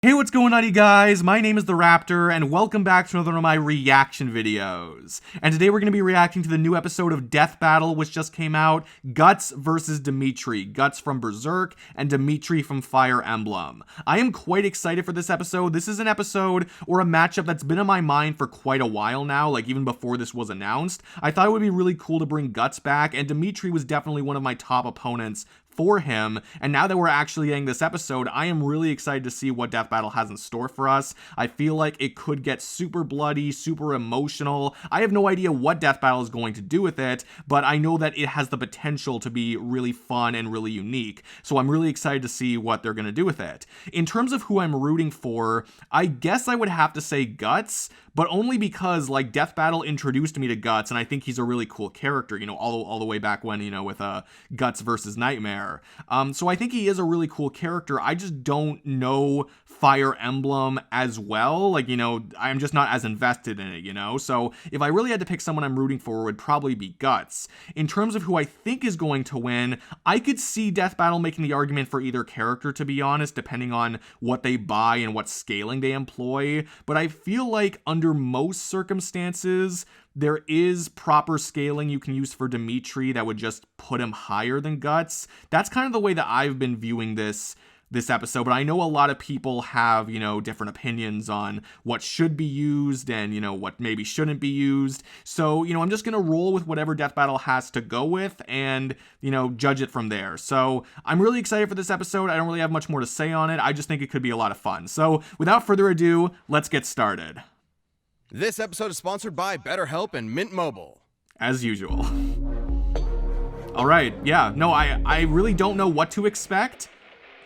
Hey, what's going on, you guys? My name is the Raptor, and welcome back to another one of my reaction videos. And today we're going to be reacting to the new episode of Death Battle, which just came out, Guts versus Dimitri. Guts from Berserk and Dimitri from Fire Emblem. I am quite excited for this episode. This is an episode or a matchup that's been on my mind for quite a while now, like even before this was announced. I thought it would be really cool to bring Guts back, and Dimitri was definitely one of my top opponents for him, and now that we're actually getting this episode, I am really excited to see what Death Battle has in store for us. I feel like it could get super bloody, super emotional. I have no idea what Death Battle is going to do with it, but I know that it has the potential to be really fun and really unique, so I'm really excited to see what they're going to do with it. In terms of who I'm rooting for, I guess I would have to say Guts, but only because, like, Death Battle introduced me to Guts, and I think he's a really cool character, you know, all the way back when, you know, with Guts versus Nightmare. So I think he is a really cool character. I just don't know Fire Emblem as well. Like, you know, I'm just not as invested in it, you know? So if I really had to pick someone I'm rooting for, it would probably be Guts. In terms of who I think is going to win, I could see Death Battle making the argument for either character, to be honest, depending on what they buy and what scaling they employ. But I feel like under most circumstances, there is proper scaling you can use for Dimitri that would just put him higher than Guts. That's kind of the way that I've been viewing this episode, but I know a lot of people have, you know, different opinions on what should be used and, you know, what maybe shouldn't be used. So, you know, I'm just going to roll with whatever Death Battle has to go with and, you know, judge it from there. So I'm really excited for this episode. I don't really have much more to say on it. I just think it could be a lot of fun. So without further ado, let's get started. This episode is sponsored by BetterHelp and Mint Mobile. As usual. All right, yeah, no, I really don't know what to expect.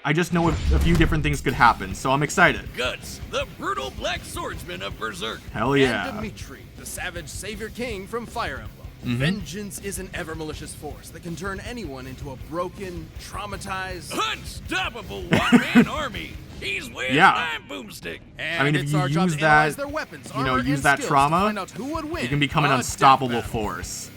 I just know a few different things could happen, so I'm excited. Guts, the brutal Black Swordsman of Berserk. Hell yeah. And Dimitri, the savage savior king from Fire Emblem. Vengeance is an ever-malicious force that can turn anyone into a broken, traumatized... Unstoppable one-man army. He's wielding time boomstick. And I mean, if you use that, you know, use that trauma, you can become an unstoppable force.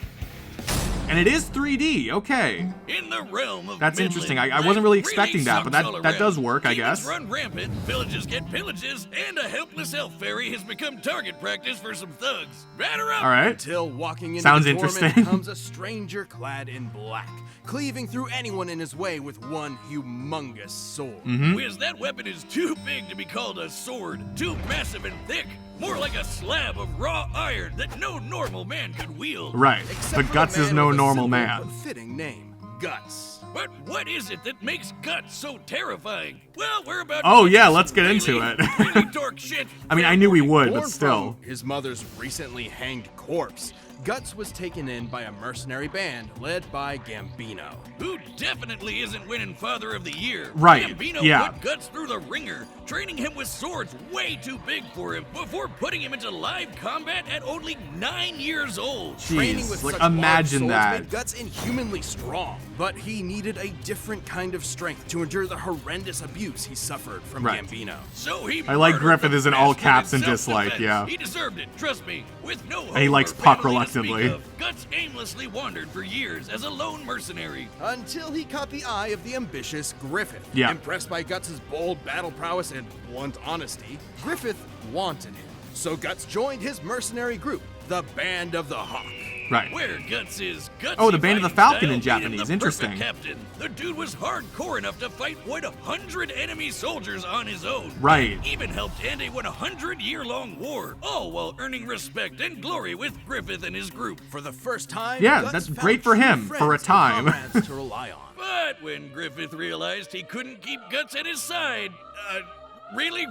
And it is 3D, okay. In the realm of That's Midland, interesting. I wasn't really expecting that, but sucks all that does around. work, I Demons guess. run rampant, villages get pillages, and a helpless elf fairy has become target practice for some thugs. Batter up! All right. Until walking into Sounds the torment interesting. comes a stranger clad in black, cleaving through anyone in his way with one humongous sword. Whiz, that weapon is too big to be called a sword, too massive and thick. More like a slab of raw iron that no normal man could wield. Right, Except but for Guts a is man no with a normal simple man. but fitting name, Guts. But what is it that makes Guts so terrifying? Well, we're about Oh, to yeah, some let's get into really, it. really dork shit. I mean, I knew we would, Born but still. from his mother's recently hanged corpse, Guts was taken in by a mercenary band led by Gambino. Who definitely isn't winning Father of the Year. Right, Gambino yeah. put Guts through the ringer, training him with swords way too big for him before putting him into live combat at only 9 years old. Training Jeez, with like such large imagine swords that. made Guts inhumanly strong, but he needed a different kind of strength to endure the horrendous abuse he suffered from Right. Gambino. So he I like murdered Griffith the is in all bastard caps and self-defense. dislike, yeah. He deserved it, trust me. With no hope And he likes or Puck family to speak reluctantly. of, Guts aimlessly wandered for years as a lone mercenary. Until he caught the eye of the ambitious Griffith. Yeah. Impressed by Guts' bold battle prowess and blunt honesty, Griffith wanted him. So Guts joined his mercenary group, the Band of the Hawk. Right. Where Guts is Gutsy Oh, the Band of the fighting Falcon style in made him Japanese. the Interesting. perfect captain. The dude was hardcore enough to fight 100 enemy soldiers on his own. Right. And even helped end a 100-year-long war, all while earning respect and glory with Griffith and his group. For the first time, Yeah, Guts that's found great for true him, for a friends and time. comrades to rely on. But when Griffith realized he couldn't keep Guts at his side, really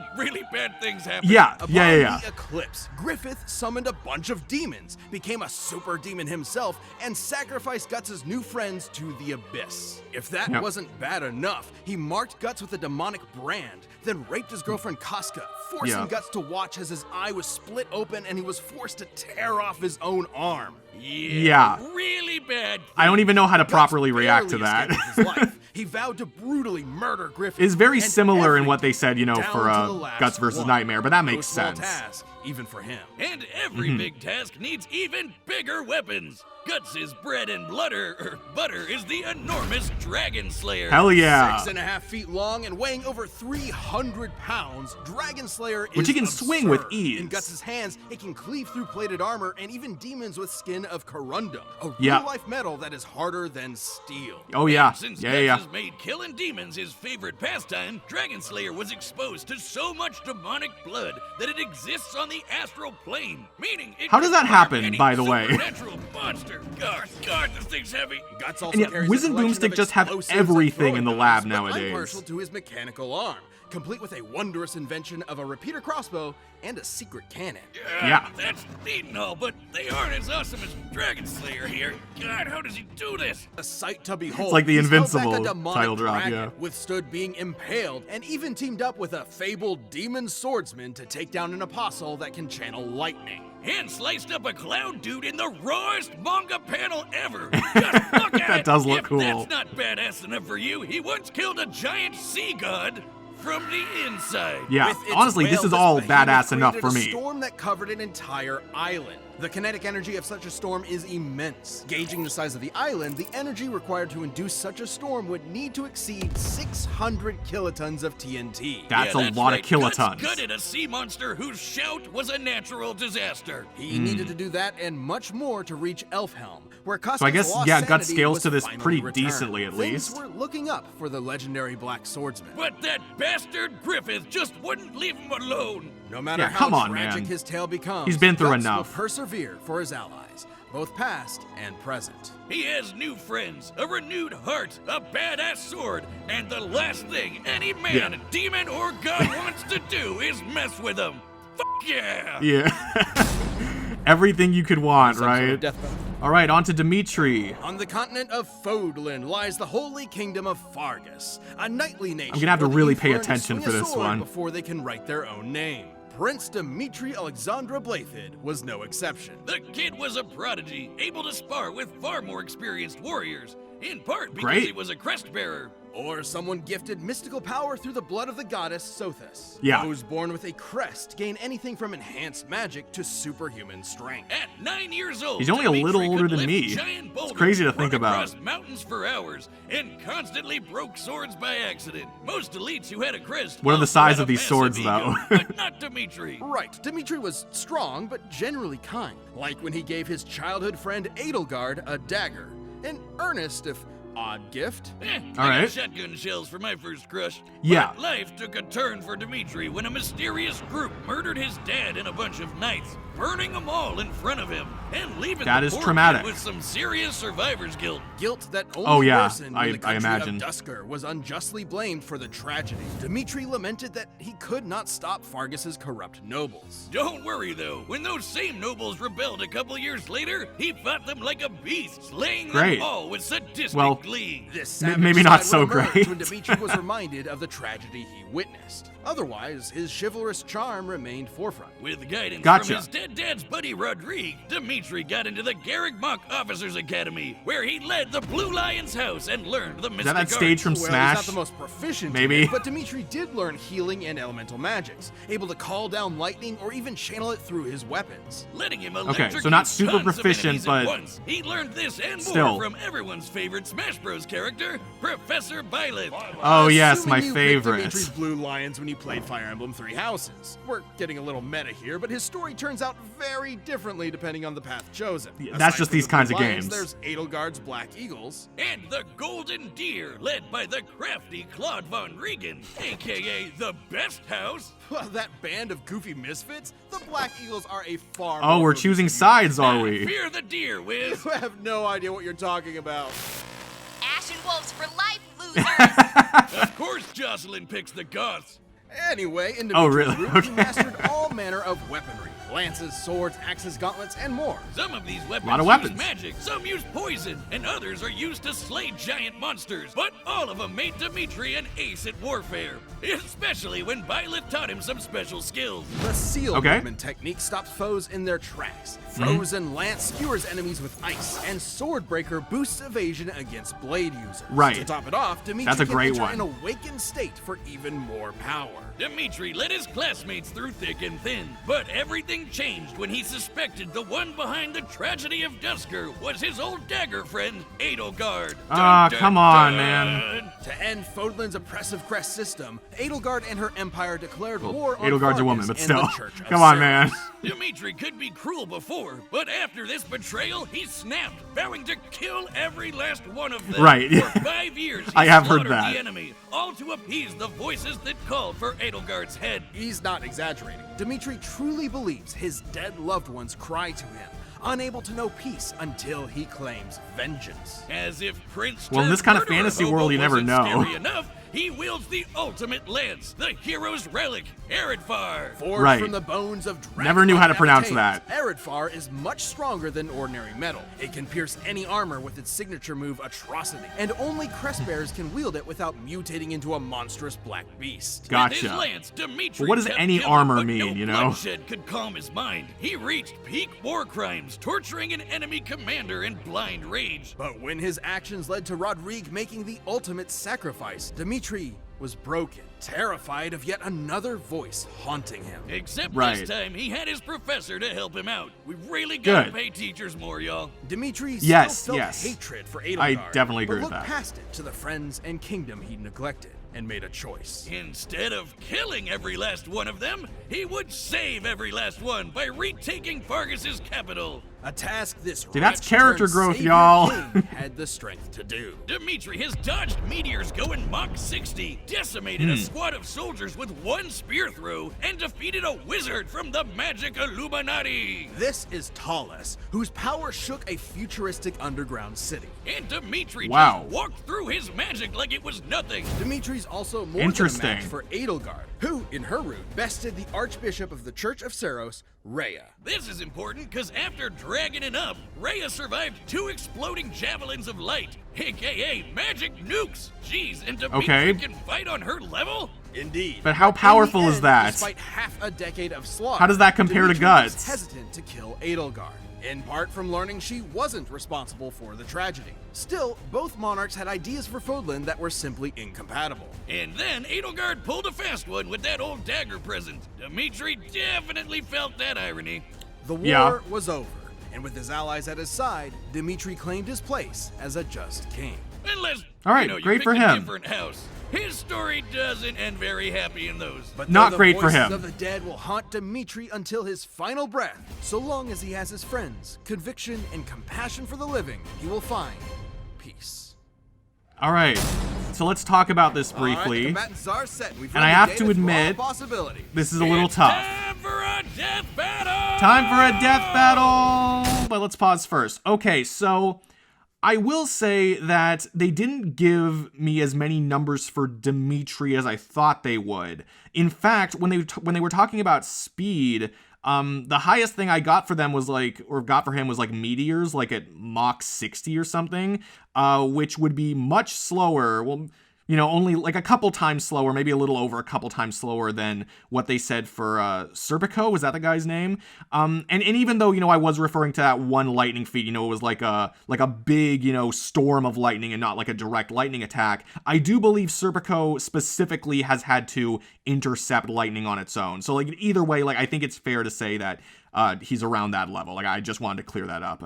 bad things happened. Yeah, Upon yeah. the eclipse, Griffith summoned a bunch of demons, became a super demon himself, and sacrificed Guts' new friends to the abyss. If that Yep. wasn't bad enough, he marked Guts with a demonic brand, then raped his girlfriend Casca, forcing Yeah. Guts to watch as his eye was split open and he was forced to tear off his own arm. Yeah. Really bad. I don't even know how to Guts properly react to barely that. escaped his life. He vowed to brutally murder Griffith. It's very and similar in every what they said, you know, down for to the last Guts versus one. Nightmare, but that No makes small sense. task, even for him. And every big task needs even bigger weapons. Guts' bread and butter is the enormous Dragon Slayer. Hell yeah. 6.5 feet long and weighing over 300 pounds, Dragon Slayer is Which he can swing with ease. In Guts' hands, it can cleave through plated armor and even demons with skin of corundum, a Yeah. real-life metal that is harder than steel. Oh yeah. Since Yeah, yeah. Guts has made killing demons his favorite pastime, Dragon Slayer was exposed to so much demonic blood that it exists on the astral plane, meaning it How does can that harm happen, any by the way? supernatural monster. God, this thing's heavy. Guts also And yet, carries Wiz a and collection Boomstick of just have explosives and everything in throwing the lab knives, but nowadays. unpartial to his mechanical arm, complete with a wondrous invention of a repeater crossbow and a secret cannon. Yeah. That's neat and all, but they aren't as awesome as Dragon Slayer here. God, how does he do this? A sight to behold. It's like the He's held back Invincible a demonic title drop, dragon, yeah. withstood being impaled, and even teamed up with a fabled demon swordsman to take down an apostle that can channel lightning. And sliced up a clown dude in the rawest manga panel ever. Just look at That it. does look If cool. That's not badass enough for you. He once killed a giant sea god from the inside. Yeah, With its honestly, this is all whale, behemoth badass enough created for a me. storm that covered an entire island. The kinetic energy of such a storm is immense. Gauging the size of the island, the energy required to induce such a storm would need to exceed 600 kilotons of TNT. That's Yeah, a lot right. of kilotons. Guts gutted a sea monster whose shout was a natural disaster. He needed to do that and much more to reach Elfhelm, where Custom's I guess, lost yeah, Guts sanity scales was to this finally pretty returned. decently, at Things least. were looking up for the legendary Black Swordsman. But that bastard Griffith just wouldn't leave him alone. No matter Yeah, how come on, tragic man. his tale becomes, He's been through Guts enough. will persevere for his allies, both past and present. He has new friends, a renewed heart, a badass sword, and the last thing any man, Yeah. demon, or god wants to do is mess with him. Fuck yeah! Yeah. Everything you could want, Some sort of right? death battle. All right, on to Dimitri. On the continent of Fodlan lies the holy kingdom of Fargus, a knightly nation. I'm gonna have to where the really youth pay learn to attention swing for a this sword one. before they can write their own name. Prince Dimitri Alexandra Blathid was no exception. The kid was a prodigy, able to spar with far more experienced warriors, in part because Great. he was a crest bearer. Or someone gifted mystical power through the blood of the goddess Sothis. Yeah. Those born with a crest gain anything from enhanced magic to superhuman strength. At 9 years old, He's only a little Dimitri older could than lift me. giant boulders, crazy to think run about. across mountains for hours, and constantly broke swords by accident. Most elites who had a crest. What are the also size had of a these massive swords, ego, though? But not Dimitri. Right, Dimitri was strong, but generally kind. Like when he gave his childhood friend Edelgard a dagger. An earnest, if odd gift. I All got right. shotgun shells for my first crush. Yeah. But life took a turn for Dimitri when a mysterious group murdered his dad and a bunch of knights, burning them all in front of him and leaving That the is poor traumatic. kid with some serious survivor's guilt. Guilt that only Oh, yeah, worsened when I the country imagine. of Dusker was unjustly blamed for the tragedy. Dimitri lamented that he could not stop Fargus's corrupt nobles. Don't worry though, when those same nobles rebelled a couple years later, he fought them like a beast, slaying Great. them all with sadistic Well, glee. This savage maybe not side so would emerge great. when Dimitri was reminded of the tragedy he witnessed. Otherwise, his chivalrous charm remained forefront. With guidance Gotcha. from his dead dad's buddy Rodrigue, Dimitri got into the Garrick Mock Officers Academy, where he led the Blue Lion's house and learned the Is mystic that that arts. stage from Well, he's Smash? not the most proficient Maybe. in it, but Dimitri did learn healing and elemental magics, able to call down lightning or even channel it through his weapons. Letting him Okay, electrocute so not super tons of proficient, enemies at but once. He learned this and still. more from everyone's favorite Smash Bros. Character, Professor Byleth. Oh yes, Assuming my you picked favorite. Dimitri's Blue Lions when you played Fire Emblem Three Houses. We're getting a little meta here, but his story turns out very differently depending on the path chosen. Yeah, Aside that's just from these the Blue kinds of Lions, games. There's Edelgard's Black Eagles. And the Golden Deer, led by the crafty Claude Von Regan, aka the Best House. That band of goofy misfits? The Black Eagles are a far Oh, more we're choosing cohesive sides, are we? Fear the deer, Wiz. unit. I have no idea what you're talking about. Ashen Wolves for life, losers! Of course Jocelyn picks the Goths. Anyway, in Oh, Dimitri's really? room, he Okay. mastered all manner of weaponry. Lances, swords, axes, gauntlets, and more. Some of these weapons Lot of use weapons. magic, some use poison, and others are used to slay giant monsters. But all of them made Dimitri an ace at warfare, especially when Byleth taught him some special skills. The seal Okay. movement technique stops foes in their tracks. Frozen Lance skewers enemies with ice, and Swordbreaker boosts evasion against blade users. Right. To top it off, Dimitri That's a can great enter one. an awakened state for even more power. Dimitri led his classmates through thick and thin, but everything Everything changed when he suspected the one behind the tragedy of Dusker was his old dagger friend, Edelgard. Come on, man. To end Fodlan's oppressive crest system, Edelgard and her empire declared war on Edelgard's a woman, Fargus but and still. the Church of Come on, Ceres. man. Dimitri could be cruel before, but after this betrayal, he snapped, vowing to kill every last one of them. Right. For 5 years, he I have heard slaughtered that. the enemy, all to appease the voices that called for Edelgard's head. He's not exaggerating. Dimitri truly believes his dead loved ones cry to him, unable to know peace until he claims vengeance. As if Prince Well, in this kind of Murderer fantasy Hobo world, you never wasn't know. scary enough, he wields the ultimate lance, the hero's relic, Eredfar. Forged Right. from the bones of dragon Never knew how to pronounce that. Eredfar is much stronger than ordinary metal. It can pierce any armor with its signature move, Atrocity, and only crest bearers can wield it without mutating into a monstrous black beast. With Gotcha. his lance, Dimitri But what does kept any killing, armor but mean, no you know? bloodshed could calm his mind. He reached peak war crimes, torturing an enemy commander in blind rage. But when his actions led to Rodrigue making the ultimate sacrifice, Dimitri was broken, terrified of yet another voice haunting him. Except Right. this time, he had his professor to help him out. We really gotta Good. pay teachers more, y'all. Dimitri Yes, still felt yes. hatred for Edelgard, I definitely agree but with looked that. past it to the friends and kingdom he neglected and made a choice. Instead of killing every last one of them, he would save every last one by retaking Fargus's capital. A task this See, that's wretch character turned growth, savior y'all. king had the strength to do. Dimitri has dodged meteors going Mach 60, decimated a squad of soldiers with one spear throw, and defeated a wizard from the magic Illuminati. This is Talus, whose power shook a futuristic underground city. And Dimitri Wow. just walked through his magic like it was nothing. Dimitri's also more than a Interesting. match for Edelgard, who, in her route, bested the Archbishop of the Church of Ceres, Rhea. This is important because after dragging it up, Rhea survived 2 exploding javelins of light, aka magic nukes. Jeez, and Dimitri Okay. can fight on her level? Indeed. But how In the powerful is end, that? Despite half a decade of slaughter, How does that compare to Dimitri Guts? was hesitant to kill Edelgard, in part from learning she wasn't responsible for the tragedy. Still, both monarchs had ideas for Fodlan that were simply incompatible. And then Edelgard pulled a fast one with that old dagger present. Dimitri definitely felt that irony. The war Yeah. was over, and with his allies at his side, Dimitri claimed his place as a just king. Unless, All right, you know, you great for picked a him. different house. His story doesn't end very happy in those. But Not though the great for voices him. of the dead will haunt Dimitri until his final breath, so long as he has his friends, conviction, and compassion for the living, he will find peace. All right, so let's talk about this All right, the briefly. combatants are set. We've And run I the have data to through admit, all possibilities. This is a little It's tough. Time for a death battle! Time for a death battle! But let's pause first. Okay, so I will say that they didn't give me as many numbers for Dimitri as I thought they would. In fact, when they were talking about speed, the highest thing I got for them was got for him was like meteors, like at Mach 60 or something, which would be much slower. Well, you know, only like a couple times slower, maybe a little over a couple times slower than what they said for Serpico. Was that the guy's name? And even though, you know, I was referring to that one lightning feat, you know, it was like a big, you know, storm of lightning and not like a direct lightning attack. I do believe Serpico specifically has had to intercept lightning on its own. So like either way, like I think it's fair to say that he's around that level. Like I just wanted to clear that up,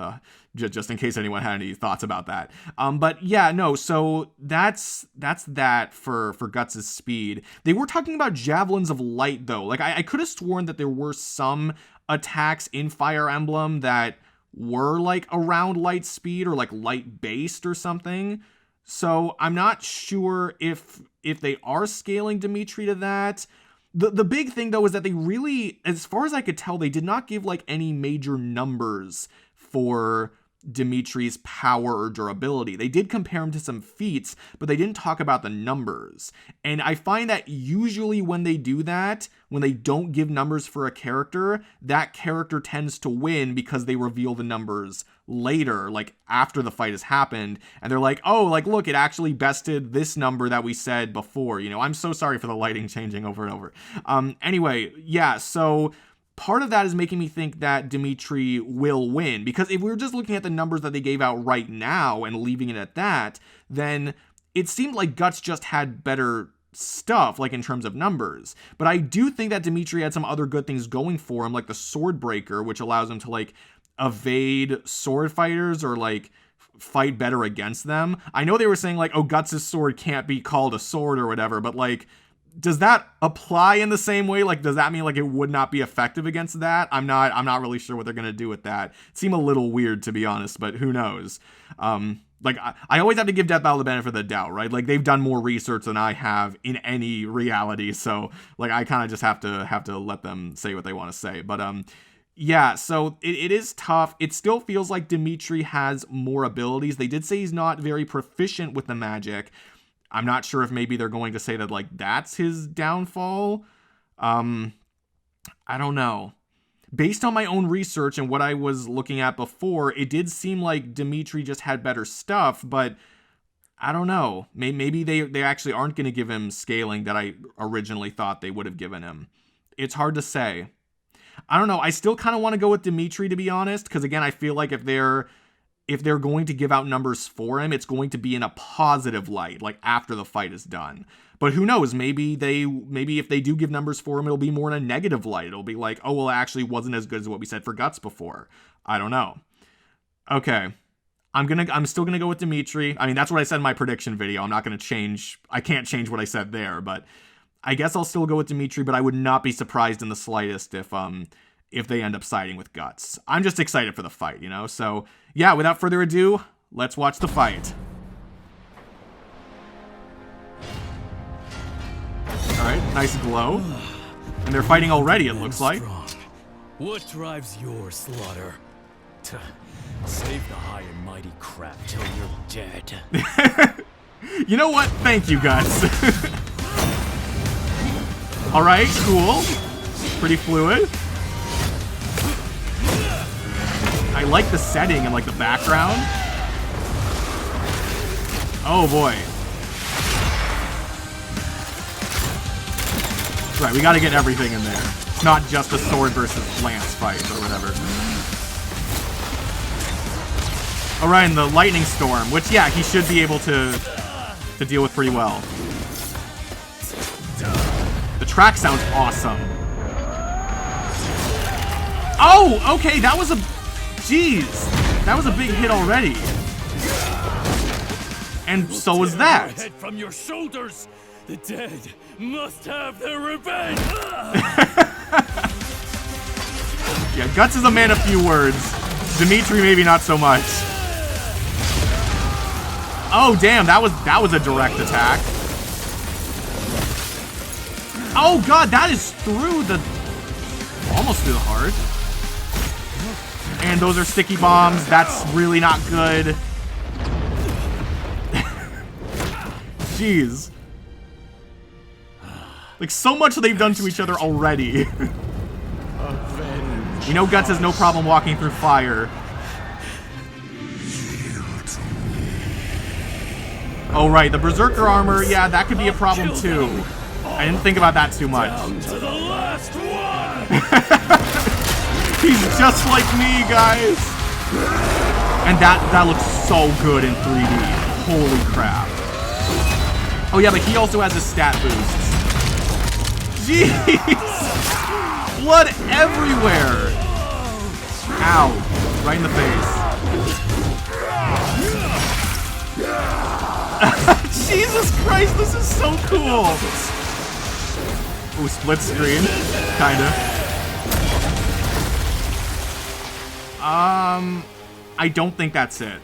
just in case anyone had any thoughts about that. But yeah, no. So that's that for Guts' speed. They were talking about javelins of light though. Like I could have sworn that there were some attacks in Fire Emblem that were like around light speed or like light based or something. So I'm not sure if they are scaling Dimitri to that. The big thing, though, is that they really, as far as I could tell, they did not give, like, any major numbers for Dimitri's power or durability. They did compare him to some feats, but they didn't talk about the numbers. And I find that usually when they do that, when they don't give numbers for a character, that character tends to win because they reveal the numbers later, like after the fight has happened, and they're like, oh, like, look, it actually bested this number that we said before. You know, I'm so sorry for the lighting changing over and over. Anyway, yeah, so part of that is making me think that Dimitri will win, because if we were just looking at the numbers that they gave out right now and leaving it at that, then it seemed like Guts just had better stuff, like in terms of numbers. But I do think that Dimitri had some other good things going for him, like the sword breaker, which allows him to like evade sword fighters or like fight better against them. I know they were saying like, oh, Guts' sword can't be called a sword or whatever, but like, does that apply in the same way? Like, does that mean like it would not be effective against that? I'm not really sure what they're gonna do with that. It seemed a little weird, to be honest, but who knows? Like, I always have to give Death Battle the benefit of the doubt, right? Like, they've done more research than I have in any reality, so like I kind of just have to let them say what they want to say. But yeah, so it is tough. It still feels like Dimitri has more abilities. They did say he's not very proficient with the magic. I'm not sure if maybe they're going to say that, like, that's his downfall. I don't know. Based on my own research and what I was looking at before, it did seem like Dimitri just had better stuff, but I don't know. Maybe they actually aren't going to give him scaling that I originally thought they would have given him. It's hard to say. I don't know. I still kind of want to go with Dimitri, to be honest, because again, I feel like if they're going to give out numbers for him, it's going to be in a positive light, like after the fight is done. But who knows? Maybe if they do give numbers for him, it'll be more in a negative light. It'll be like, oh, well, it actually wasn't as good as what we said for Guts before. I don't know. Okay. I'm still gonna go with Dimitri. I mean, that's what I said in my prediction video. I'm not gonna change. I can't change what I said there, but I guess I'll still go with Dimitri, but I would not be surprised in the slightest if they end up siding with Guts. I'm just excited for the fight, you know? So, yeah, without further ado, let's watch the fight. Alright, nice glow. And they're fighting already, it looks like. What drives your slaughter? To save the high and mighty crap till you're dead. You know what? Thank you, Guts. Alright, cool. Pretty fluid. I like the setting and like the background. Oh boy. Right, we gotta get everything in there. It's not just a sword versus lance fight or whatever. Alright, and the lightning storm, which yeah, he should be able to deal with pretty well. The track sounds awesome. Oh, okay, that was a... Jeez, that was a big hit already. And so was that. Head from your shoulders. The dead must have their revenge. Yeah, Guts is a man of few words. Dimitri maybe not so much. Oh damn, that was a direct attack. Oh god, that is through the... almost through the heart. And those are sticky bombs. That's really not good. Jeez. Like, so much they've done to each other already. You know Guts has no problem walking through fire. Oh, right. The Berserker armor, yeah, that could be a problem, too. I didn't think about that too much. Down to the last one. He's just like me, guys. And that looks so good in 3D. Holy crap. Oh yeah, but he also has a stat boost. Jeez. Blood everywhere. Ow. Right in the face. Jesus Christ, this is so cool. Ooh, split screen. Kinda. I don't think that's it.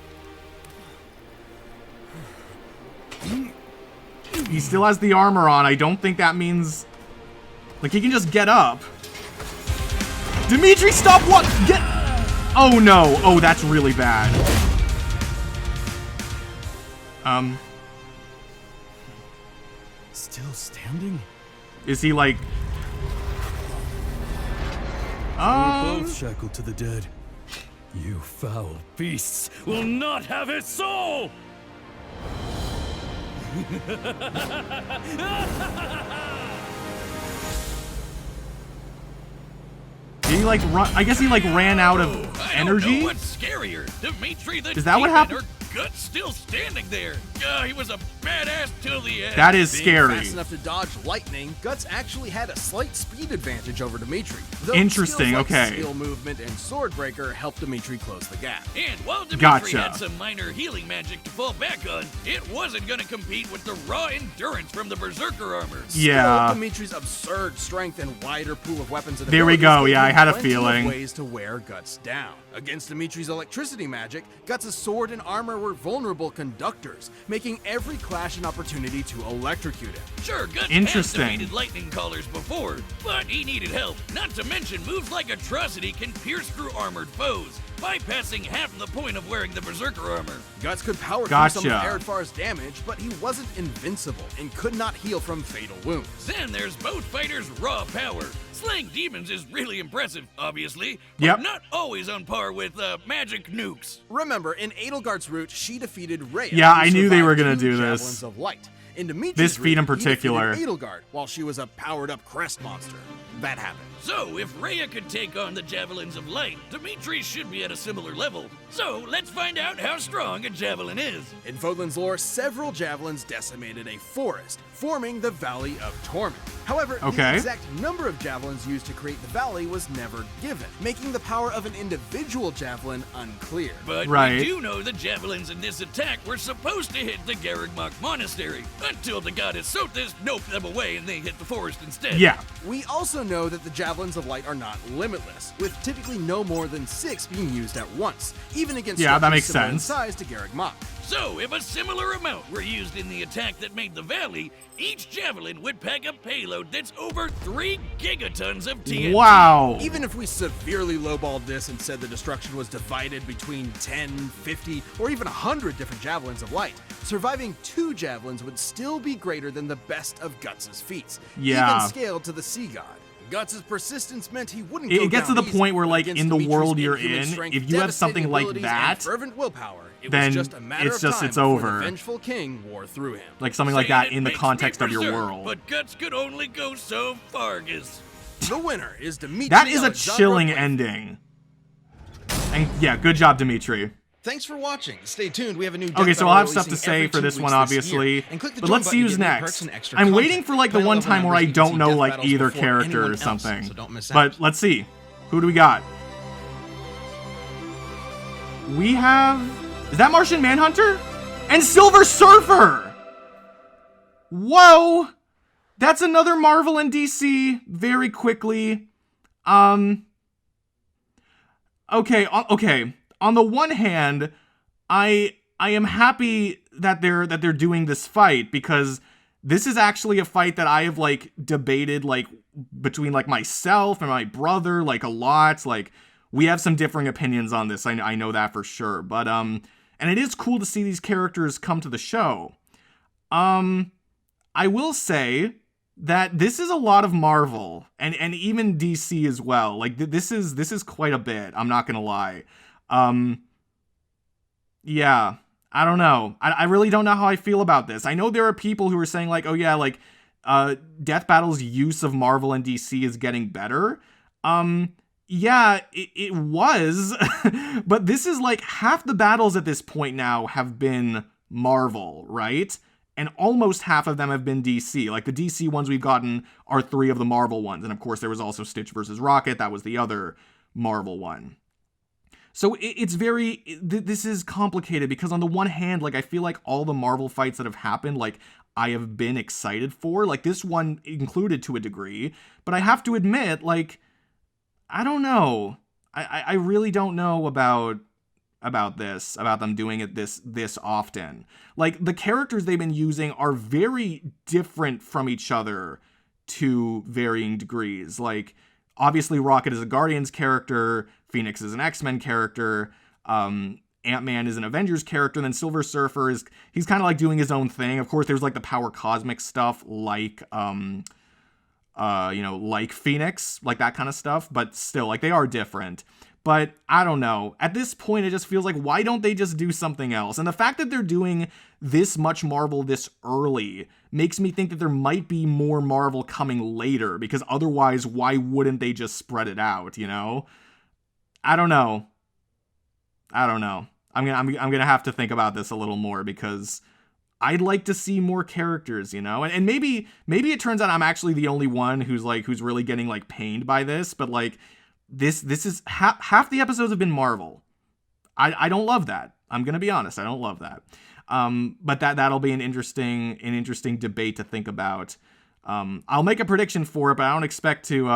He still has the armor on. I don't think that means... Like, he can just get up. Dimitri, stop what? Get... Oh, no. Oh, that's really bad. Still standing? Is he, like... We're both shackled to the dead. You foul beasts will not have his soul! Did he like run? I guess he like ran out of energy. What's scarier, Dimitri the Is that what demon happened? Or Guts still standing there? He was a badass till the end. That is Being scary. fast enough to dodge lightning, Guts actually had a slight speed advantage over Dimitri. Though Interesting, skills like okay. Steel movement and Swordbreaker helped Dimitri close the gap. And while Dimitri Gotcha. had some minor healing magic to fall back on, it wasn't gonna compete with the raw endurance from the Berserker armor. Yeah. Still, Dimitri's absurd strength and wider pool of weapons and There we abilities go, gave yeah, I him had a plenty of feeling. ways to wear Guts down. Against Dimitri's electricity magic, Guts' sword and armor were vulnerable conductors, making every clash an opportunity to electrocute him. Sure, Guts has Interesting. defeated lightning callers before, but he needed help. Not to mention, moves like Atrocity can pierce through armored foes, bypassing half the point of wearing the Berserker armor. Guts could power Gotcha. through some of Eredfar's damage, but he wasn't invincible and could not heal from fatal wounds. Then there's both fighters' raw power. Slaying demons is really impressive, obviously, but Yep. not always on par with magic nukes. Remember, in Edelgard's route, she defeated Rhea. Yeah, who I knew they survived were gonna 2 do this. Javelins of light. In Dimitri's This feat in route, he defeated particular. Edelgard, while she was a powered-up crest monster. That happened. So, if Rhea could take on the Javelins of Light, Dimitri should be at a similar level. So, let's find out how strong a Javelin is. In Vodlin's lore, several javelins decimated a forest, forming the Valley of Torment. However, Okay. the exact number of javelins used to create the valley was never given, making the power of an individual javelin unclear. But Right. we do know the Javelins in this attack were supposed to hit the Garrigmok Monastery, until the goddess Sothis noped them away and they hit the forest instead. Yeah. We also know that the Javelins of Light are not limitless, with typically no more than 6 being used at once, even against Yeah, that structures makes similar in sense. size to Garreg Mach. So, if a similar amount were used in the attack that made the valley, each Javelin would pack a payload that's over 3 gigatons of TNT. Wow. Even if we severely lowballed this and said the destruction was divided between 10, 50, or even 100 different Javelins of Light, surviving 2 Javelins would still be greater than the best of Guts' feats, Yeah. even scaled to the Sea God. Guts' persistence meant he wouldn't It go gets to down the easy. point where, like, Against in the Dimitri's world you're inhuman in, strength, if you have something devastating like abilities, that, and fervent willpower, it then was just a matter it's of just- time it's before over. the vengeful king wore through him. Like something like Saying that it in the makes me context of your berserk, world. But Guts could only go so far, Gus. The winner is Dimitri. That is a Alexandra chilling Blake. ending. And yeah, good job, Dimitri. Thanks for watching. Stay tuned. We have a new Okay, Death so Battle I'll have stuff to releasing say every for 2 this weeks one, year. obviously. And click the But join let's see button to who's get new next. perks and extra I'm content. waiting for like the Play one level time where I numbers, you can don't see know Death like Battles either before character anyone or else, something. so don't miss out. But let's see. Who do we got? We have... Is that Martian Manhunter? And Silver Surfer! Whoa! That's another Marvel and DC very quickly. Okay, okay. On the one hand, I am happy that they're doing this fight, because this is actually a fight that I have like debated like between like myself and my brother like a lot. Like we have some differing opinions on this. I know that for sure. But and it is cool to see these characters come to the show. I will say that this is a lot of Marvel and even DC as well. Like this is quite a bit. I'm not gonna lie. Yeah, I don't know. I really don't know how I feel about this. I know there are people who are saying like, oh yeah, like Death Battle's use of Marvel and DC is getting better. Yeah, it was, but this is like half the battles at this point now have been Marvel, right? And almost half of them have been DC. Like the DC ones we've gotten are 3 of the Marvel ones. And of course there was also Stitch versus Rocket. That was the other Marvel one. So it's very, this is complicated because on the one hand, like I feel like all the Marvel fights that have happened, like I have been excited for, like this one included to a degree, but I have to admit, like, I don't know. I really don't know about them doing it this often. Like the characters they've been using are very different from each other to varying degrees. Like obviously Rocket is a Guardians character, Phoenix is an X-Men character, Ant-Man is an Avengers character, and then Silver Surfer he's kind of like doing his own thing. Of course there's like the power cosmic stuff like like Phoenix, like that kind of stuff, but still like they are different. But I don't know. At this point, it just feels like, why don't they just do something else? And the fact that they're doing this much Marvel this early makes me think that there might be more Marvel coming later, because otherwise, why wouldn't they just spread it out, you know? I don't know. I'm gonna have to think about this a little more, because I'd like to see more characters, you know? And maybe it turns out I'm actually the only one who's really getting like pained by this, but like this is half the episodes have been Marvel. I don't love that. I'm going to be honest. I don't love that. But that'll be an interesting debate to think about. I'll make a prediction for it, but I don't expect to,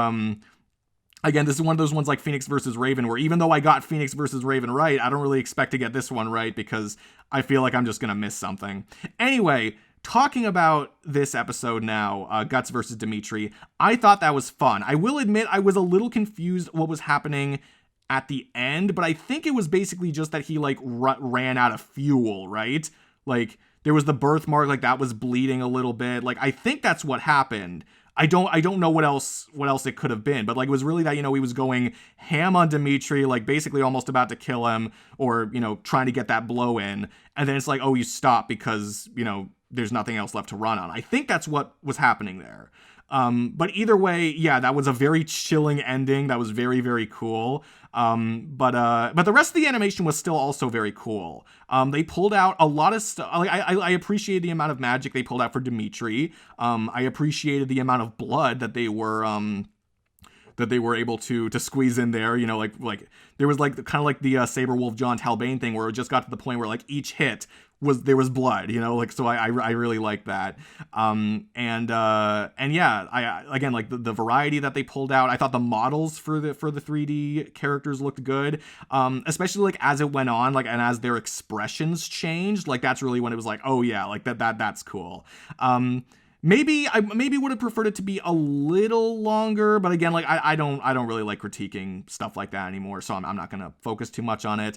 again, this is one of those ones like Phoenix versus Raven, where even though I got Phoenix versus Raven right, I don't really expect to get this one right because I feel like I'm just going to miss something. Anyway, talking about this episode now, Guts versus Dimitri, I thought that was fun. I will admit I was a little confused what was happening at the end, but I think it was basically just that he like ran out of fuel, right? Like there was the birthmark, like that was bleeding a little bit. Like I think that's what happened. I don't know what else it could have been, but like it was really that, you know, he was going ham on Dimitri, like basically almost about to kill him or, you know, trying to get that blow in. And then it's like, oh, you stop because, you know, there's nothing else left to run on. I think that's what was happening there. But either way, yeah, that was a very chilling ending. That was very, very cool. But the rest of the animation was still also very cool. They pulled out a lot of stuff. Like, I appreciated the amount of magic they pulled out for Dimitri. I appreciated the amount of blood that they were able to squeeze in there. You know, like there was like kind of like the Saber Wolf John Talbane thing where it just got to the point where like each hit there was blood, you know, like, so I really like that. And yeah, I again, like the variety that they pulled out, I thought the models for the 3D characters looked good. Especially like as it went on, like, and as their expressions changed, like that's really when it was like, oh yeah, like that's cool. Maybe I would have preferred it to be a little longer, but again, like I don't really like critiquing stuff like that anymore, so I'm not gonna focus too much on it.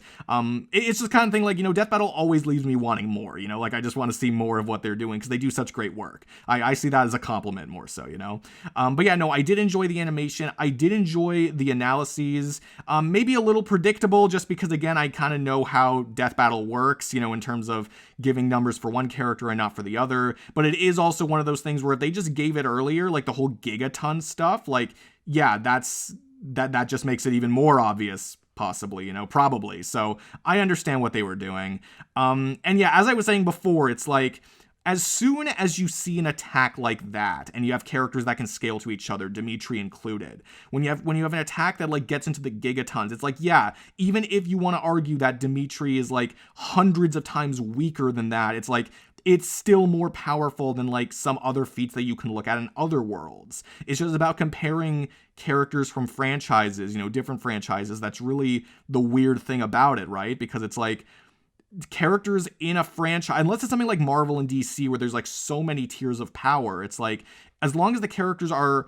It's just kind of thing like, you know, Death Battle always leaves me wanting more, you know, like I just want to see more of what they're doing because they do such great work. I see that as a compliment more so, you know. But yeah, no, I did enjoy the animation. I did enjoy the analyses. Maybe a little predictable just because again, I kind of know how Death Battle works, you know, in terms of giving numbers for one character and not for the other. But it is also one of those things where if they just gave it earlier, like the whole gigaton stuff, like, yeah, that just makes it even more obvious, possibly, you know, probably. So I understand what they were doing. And yeah, as I was saying before, it's like, as soon as you see an attack like that, and you have characters that can scale to each other, Dimitri included, when you have an attack that like gets into the gigatons, it's like, yeah, even if you want to argue that Dimitri is like hundreds of times weaker than that, it's like, it's still more powerful than like some other feats that you can look at in other worlds. It's just about comparing characters from franchises, you know, different franchises. That's really the weird thing about it, right? Because it's like, characters in a franchise, unless it's something like Marvel and DC where there's like so many tiers of power, it's like as long as the characters are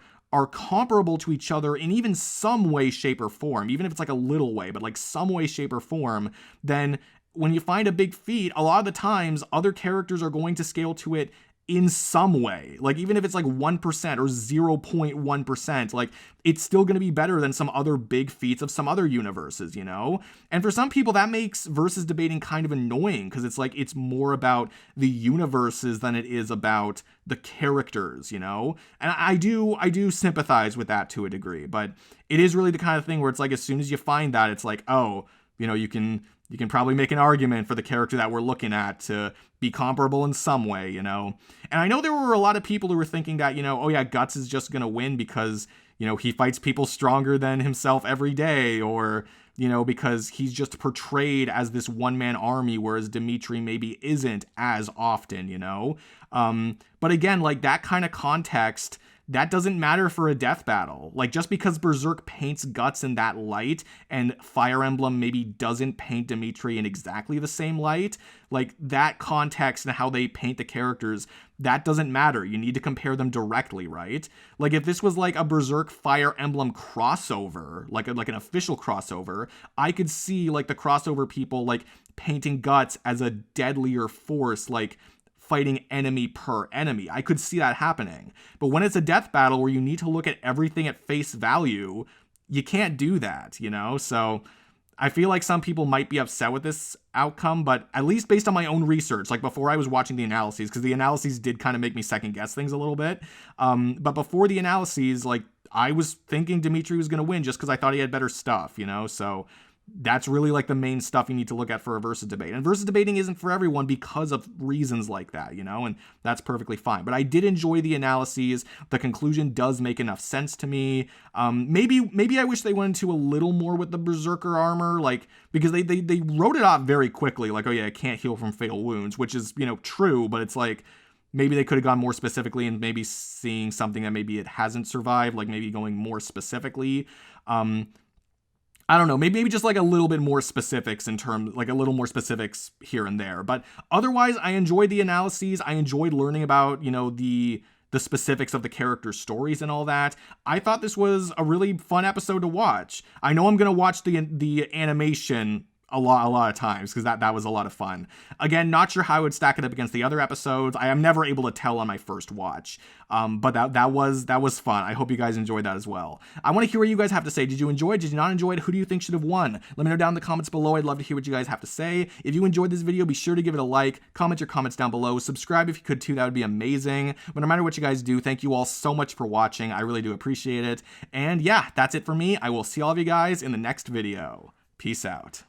comparable to each other in even some way, shape, or form, even if it's like a little way, but like some way, shape, or form, then when you find a big feat, a lot of the times other characters are going to scale to it in some way. Like even if it's like 1% or 0.1%, like it's still going to be better than some other big feats of some other universes, you know? And for some people that makes versus debating kind of annoying because it's like it's more about the universes than it is about the characters, you know? And I do sympathize with that to a degree, but it is really the kind of thing where it's like as soon as you find that, it's like, oh, you know, you can probably make an argument for the character that we're looking at to be comparable in some way, you know? And I know there were a lot of people who were thinking that, you know, oh yeah, Guts is just going to win because, you know, he fights people stronger than himself every day, or, you know, because he's just portrayed as this one-man army, whereas Dimitri maybe isn't as often, you know? But again, like that kind of context, that doesn't matter for a death battle. Like just because Berserk paints Guts in that light and Fire Emblem maybe doesn't paint Dimitri in exactly the same light, like that context and how they paint the characters, that doesn't matter. You need to compare them directly, right? Like if this was like a Berserk Fire Emblem crossover, like an official crossover, I could see like the crossover people like painting Guts as a deadlier force, like fighting enemy per enemy. I could see that happening. But when it's a death battle where you need to look at everything at face value, you can't do that, you know? So I feel like some people might be upset with this outcome, but at least based on my own research, like before I was watching the analyses, because the analyses did kind of make me second guess things a little bit. But before the analyses, like I was thinking Dimitri was going to win just because I thought he had better stuff, you know? So that's really like the main stuff you need to look at for a versus debate. And versus debating isn't for everyone because of reasons like that, you know, and that's perfectly fine. But I did enjoy the analyses. The conclusion does make enough sense to me. Maybe I wish they went into a little more with the Berserker armor, like, because they wrote it off very quickly, like, oh yeah, it can't heal from fatal wounds, which is, you know, true, but it's like, maybe they could have gone more specifically and maybe seeing something that maybe it hasn't survived, like maybe going more specifically. I don't know, maybe just like a little bit more specifics in terms, like a little more specifics here and there. But otherwise, I enjoyed the analyses. I enjoyed learning about, you know, the specifics of the characters' stories and all that. I thought this was a really fun episode to watch. I know I'm going to watch the animation a lot of times because that was a lot of fun. Again, not sure how I would stack it up against the other episodes. I am never able to tell on my first watch. But that was fun. I hope you guys enjoyed that as well. I want to hear what you guys have to say. Did you enjoy it? Did you not enjoy it? Who do you think should have won? Let me know down in the comments below. I'd love to hear what you guys have to say. If you enjoyed this video, be sure to give it a like, comment your comments down below, subscribe if you could too, that would be amazing. But no matter what you guys do, thank you all so much for watching. I really do appreciate it. And yeah, that's it for me. I will see all of you guys in the next video. Peace out.